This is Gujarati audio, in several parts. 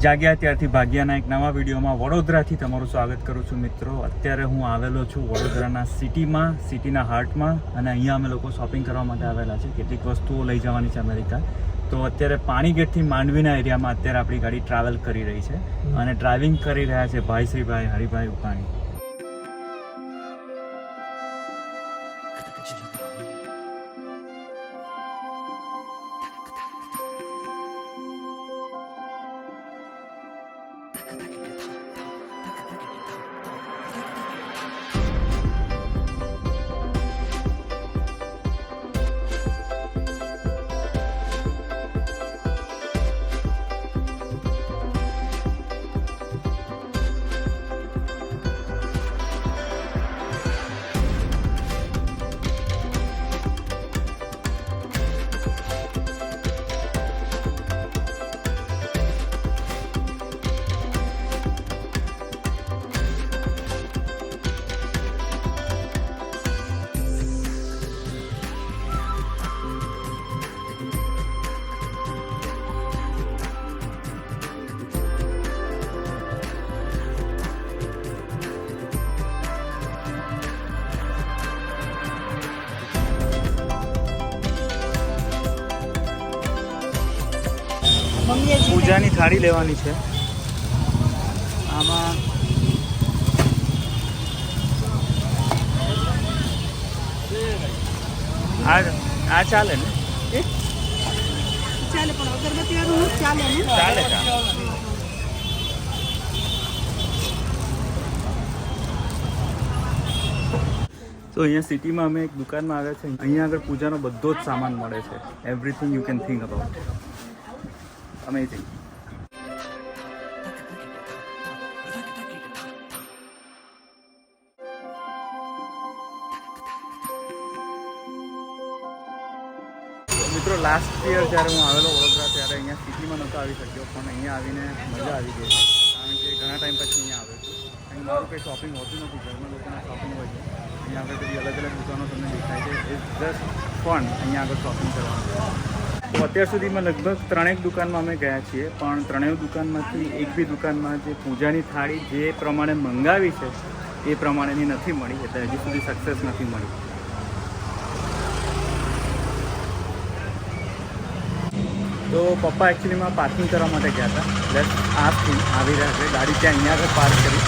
જાગ્યા ત્યારથી ભાગ્યાના એક નવા વિડીયોમાં વડોદરાથી તમારું સ્વાગત કરું છું મિત્રો. અત્યારે હું આવેલો છું વડોદરાના સિટીના હાર્ટમાં, અને અહીંયા અમે લોકો શોપિંગ કરવા માટે આવેલા છે. કેટલીક વસ્તુઓ લઈ જવાની છે અમેરિકા. તો અત્યારે પાણીગેટથી માંડવીના એરિયામાં અત્યારે આપણી ગાડી ટ્રાવેલ કરી રહી છે, અને ડ્રાઇવિંગ કરી રહ્યા છે ભાઈ હરિભાઈ ઉપાણી. પૂજાની થાળી લેવાની છે. આમાં આ ચાલે ને? ચાલે, પણ અગરબત્તી વાળું ચાલે ને? ચાલે. તો અહીંયા સિટીમાં અમે એક દુકાનમાં આવ્યા છે. અહીંયા આગળ પૂજાનો બધો જ સામાન મળે છે. Everything you can think about. Amazing. મિત્રો, લાસ્ટ યર જ્યારે હું આવેલો વડોદરા ત્યારે અહીંયા સિટીમાં નહોતો આવી શક્યો, પણ અહીંયા આવીને મજા આવી ગઈ, કારણ કે ઘણા ટાઈમ પછી અહીંયા આવ્યો છું. અહીં મારું કંઈ શોપિંગ હોતું નથી, ઘરના લોકોના શોપિંગ હોય છે. અહીંયા આગળ બધી અલગ અલગ દુકાનો તમને દેખાય છે. ઇટ્સ જસ્ટ ફન અહીંયા આગળ શોપિંગ કરવાનું. તો અત્યાર સુધીમાં લગભગ 3 દુકાનમાં અમે ગયા છીએ, પણ 3 દુકાનમાંથી એક બી દુકાનમાં જે પૂજાની થાળી જે પ્રમાણે મંગાવી છે એ પ્રમાણેની નથી મળી, એટલે હજી સુધી સક્સેસ નથી મળી. તો પપ્પા એકચ્યુઅલીમાં પાર્કિંગ કરવા માટે ગયા હતા. લેટ્સ આસ્ક હિમ. આવી રહ્યા છે, ગાડી ત્યાં અહીંયા આગળ પાર્ક કરી.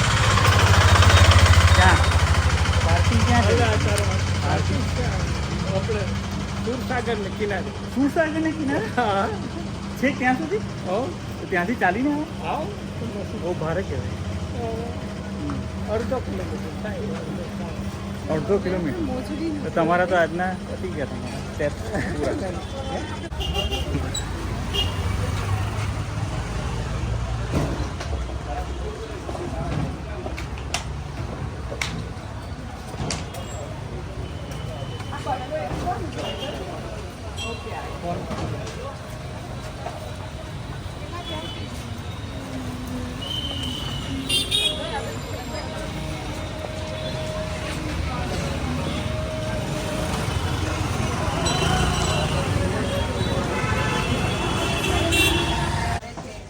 ક્યાં પાર્કિંગ? ક્યાં પાર્કિંગ? આપણે સુરસાગરને કિનારે. સુરસાગરને કિનારે? હા. છે ત્યાં સુધી? તો ત્યાંથી ચાલીને આવો? બહુ ભારે કહેવાય. અડધો કિલોમીટર. તમારા તો આજના પતી ગયા તમારા.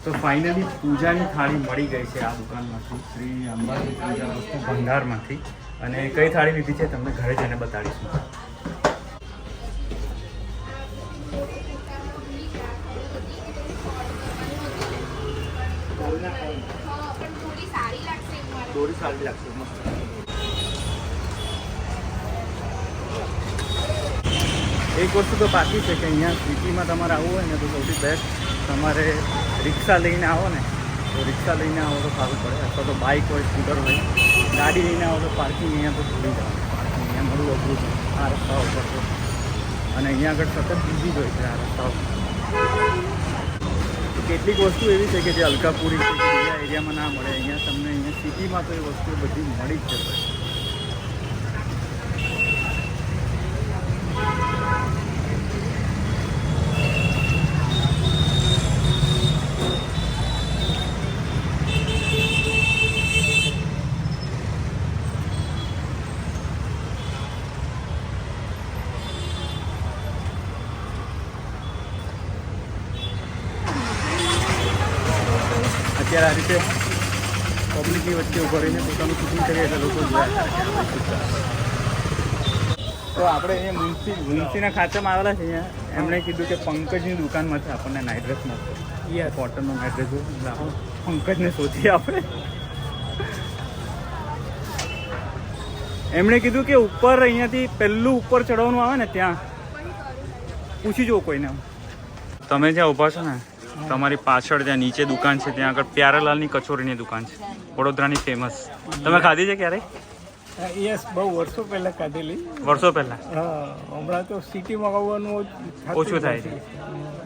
તો ફાઇનલી પૂજાની થાળી મળી ગઈ છે આ દુકાનમાંથી, શ્રી અંબાજી પૂજા વસ્તુ ભંડારમાંથી. અને કઈ થાળી લીધી છે તમને ઘરે જઈને બતાડીશું. થોડી સારી લાગશે, મસ્ત. એક વસ્તુ તો બાકી છે કે અહીંયા સિટીમાં તમારે આવવું હોય ને તો સૌથી બેસ્ટ તમારે રિક્ષા લઈને આવો ને, તો રિક્ષા લઈને આવો તો સારું પડે, અથવા તો બાઇક હોય, સ્કૂટર હોય. ગાડી લઈને આવો તો પાર્કિંગ અહીંયા તો ભૂલી જાઓ. પાર્કિંગ અહીંયા મળવું અઘરું છે આ રસ્તાઓ ઉપર તો, અને અહીંયા આગળ સતત બીજી જ હોય છે આ રસ્તાઓ. કેટલીક વસ્તુ એવી છે કે જે અલકાપુરી છે, કે બીજા એરિયામાં ના મળે. અહીંયા તમને અહીંયા સિટીમાં તો એ વસ્તુ બધી મળી જ જશે. અત્યારે આ રીતે પબ્લિકની વચ્ચે ઉભા રહીને પોતાનું શૂટિંગ કરીએ એટલે લોકો જોયા તો આપણે અહીંયા મુનસીના ખાંચામાં આવેલા છે અહીંયા એમણે કીધું કે પંકજની દુકાનમાંથી આપણને નાઇટ ડ્રેસ મળશે કોટનનો નાઇટ ડ્રેસ એટલે આપણે પંકજને શોધીએ આપણે એમણે કીધું કે ઉપર અહીંયાથી પહેલું ઉપર ચડવાનું આવે ને ત્યાં પૂછી જુઓ કોઈને તમે જ્યાં ઊભા છો ને તમારી પાછળ જ્યાં નીચે દુકાન છે ત્યાં આગળ પ્યારાલાલની કચોરીની દુકાન છે વડોદરાની ફેમસ તમે ખાધી છે ક્યારે યસ બહુ વર્ષો પહેલાં ખાધેલી વર્ષો પહેલા હમણાં તો સિટીમાં આવવાનું ઓછું થાય છે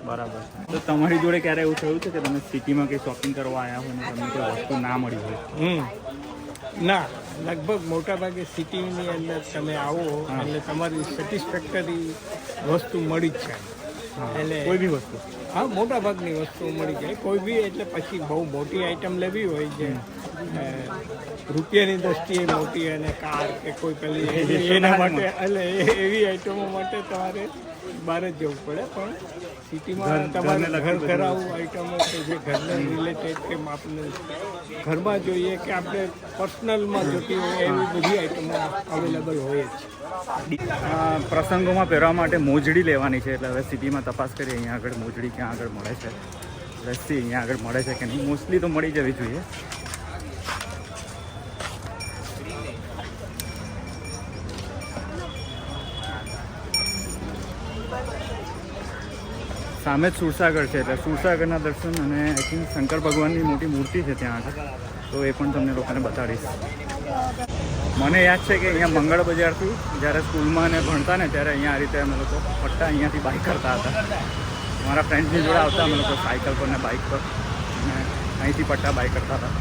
બરાબર તો તમારી જોડે ક્યારે એવું થયું છે કે તમે સિટીમાં કંઈ શોપિંગ કરવા આવ્યા હોય ને તમને કોઈ વસ્તુ ના મળી હોય ના લગભગ મોટાભાગે સિટીની અંદર તમે આવો એટલે તમારી સેટિસ્ફેક્ટરી વસ્તુ મળી જ જાય એટલે કોઈ બી વસ્તુ હા મોટા ભાગની વસ્તુઓ મળી જાય કોઈ બી એટલે પછી બહુ મોટી આઈટમ લેવી હોય છે રૂપિયાની દ્રષ્ટિએ મોટી અને કાર કે કોઈ પેલી એના માટે એટલે એવી આઈટમો માટે તમારે બહાર જ જવું પડે પણ સિટીમાં તમારે ઘર ઘરાવું આઈટમો કે જે ઘરને રિલેટેડ કે આપણે ઘરમાં જોઈએ કે આપણે પર્સનલમાં જોતી હોય એવી બધી આઈટમો અવેલેબલ હોય જ પ્રસંગોમાં પહેરવા માટે મોજડી લેવાની છે એટલે હવે સિટીમાં તપાસ કરીએ અહીંયા આગળ મોજડી ક્યાં આગળ મળે છે રસ્સી અહીંયા આગળ મળે છે કે નહીં મોસ્ટલી તો મળી જવી જોઈએ સામે જ સુરસાગર છે એટલે સુરસાગરના દર્શન અને આઈ થિંક શંકર ભગવાનની મોટી મૂર્તિ છે ત્યાં આગળ તો એ પણ તમને લોકોને બતાડીશ મને યાદ છે કે અહીંયા મંગળ બજારથી જ્યારે સ્કૂલમાં અને ભણતા ને ત્યારે અહીંયા આ રીતે અમે લોકો પટ્ટા અહીંયાથી બાઇક કરતા હતા મારા ફ્રેન્ડ્સની જોડે આવતા અમે લોકો સાયકલ પર ને બાઇક પર અને અહીંથી પટ્ટા બાઇક કરતા હતા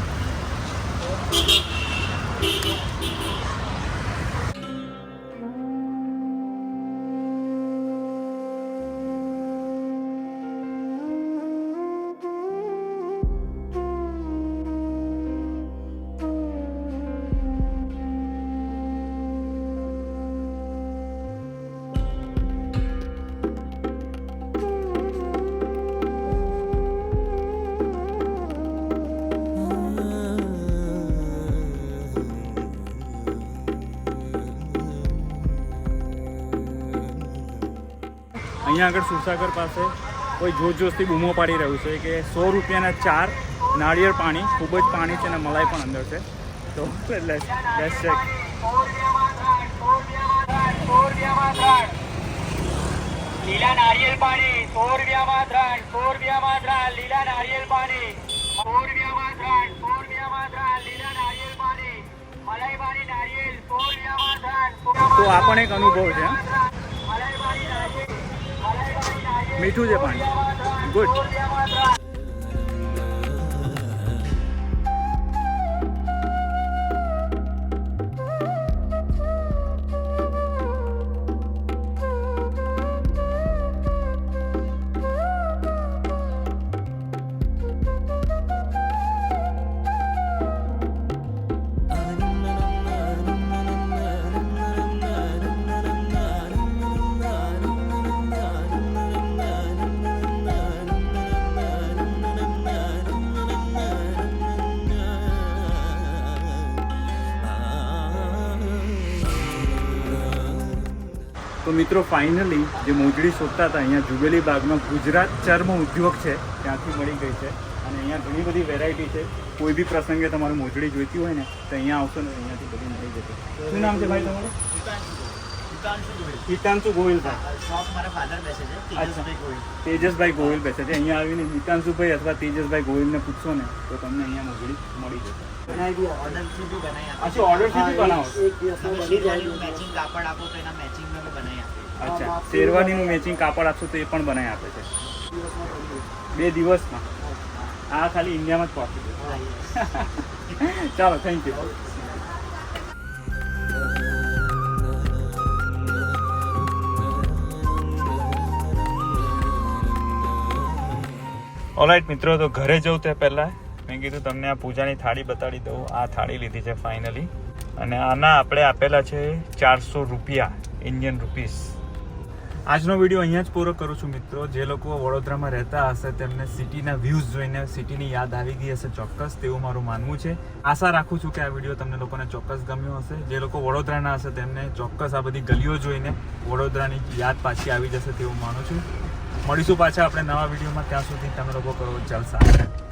અહીંયા આગળ સુરસાગર પાસે કોઈ જોશથી બૂમો પાડી રહ્યું છે કે 100 રૂપિયાના 4 નાળિયેર પાણી ખૂબ જ પાણી છે અને મલાઈ પણ અંદર છે તો લેટ્સ ચેક લીલા નારિયેલ પાણી 100 રૂપિયામાં 3 100 રૂપિયામાં 3 લીલા નારિયેલ પાણી 100 રૂપિયામાં 3 100 રૂપિયામાં 3 લીલા નારિયેલ પાણી મલાઈ પાણી નારિયેલ 100 રૂપિયામાં 3 તો આ પણ એક અનુભવ છે મીઠું છે પાણી ગુડ તો મિત્રો ફાઇનલી જે મોજડી શોધતા હતા અહીંયા જુબેલી બાગમાં ગુજરાત ચર્મ ઉદ્યોગ છે ત્યાંથી મળી ગઈ છે અને અહીંયા ઘણી બધી વેરાયટી છે કોઈ બી પ્રસંગે તમારે મોજડી જોઈતી હોય ને તો અહીંયા આવશો ને અહીંયાથી બધી મળી જશે શું નામ છે ભાઈ તમારું હિતાંશુ ગોહિલભાઈ તેજસભાઈ ગોહિલ બેસે છે અહીંયા આવીને હિતાંશુભાઈ અથવા તેજસભાઈ ગોહિલને પૂછશો ને તો તમને અહીંયા મોજડી મળી જશે अच्छा ऑर्डर से भी बनाओ મેચિંગ કાપડ આપો તો એના મેચિંગ में બનાવી આપે અચ્છા શેરવાનીનું મેચિંગ કાપડ આપશો તો એ પણ બનાવી આપે છે 2 દિવસમાં આ ખાલી ઇન્ડિયામાં જ પોસિબલ ચાલો થેન્ક યુ ઓલરાઈટ મિત્રો તો ઘરે જવું તે પહેલાં મેં કીધું તમને આ પૂજાની થાળી બતાડી દઉં આ થાળી લીધી છે ફાઇનલી અને આના આપણે આપેલા છે 400 રૂપિયા ઇન્ડિયન રૂપીસ આજનો વિડીયો અહીંયા જ પૂરો કરું છું મિત્રો. જે લોકો વડોદરામાં રહેતા હશે તેમને સિટીના વ્યૂઝ જોઈને સિટીની યાદ આવી ગઈ હશે ચોક્કસ, તેવું મારું માનવું છે. આશા રાખું છું કે આ વિડીયો તમને લોકોને ચોક્કસ ગમ્યો હશે. જે લોકો વડોદરાના હશે તેમને ચોક્કસ આ બધી ગલીઓ જોઈને વડોદરાની યાદ પાછી આવી જશે તેવું માનું છું. મળીશું પાછા આપણે નવા વિડીયોમાં. ત્યાં સુધી તમે લોકો કરો જલસા.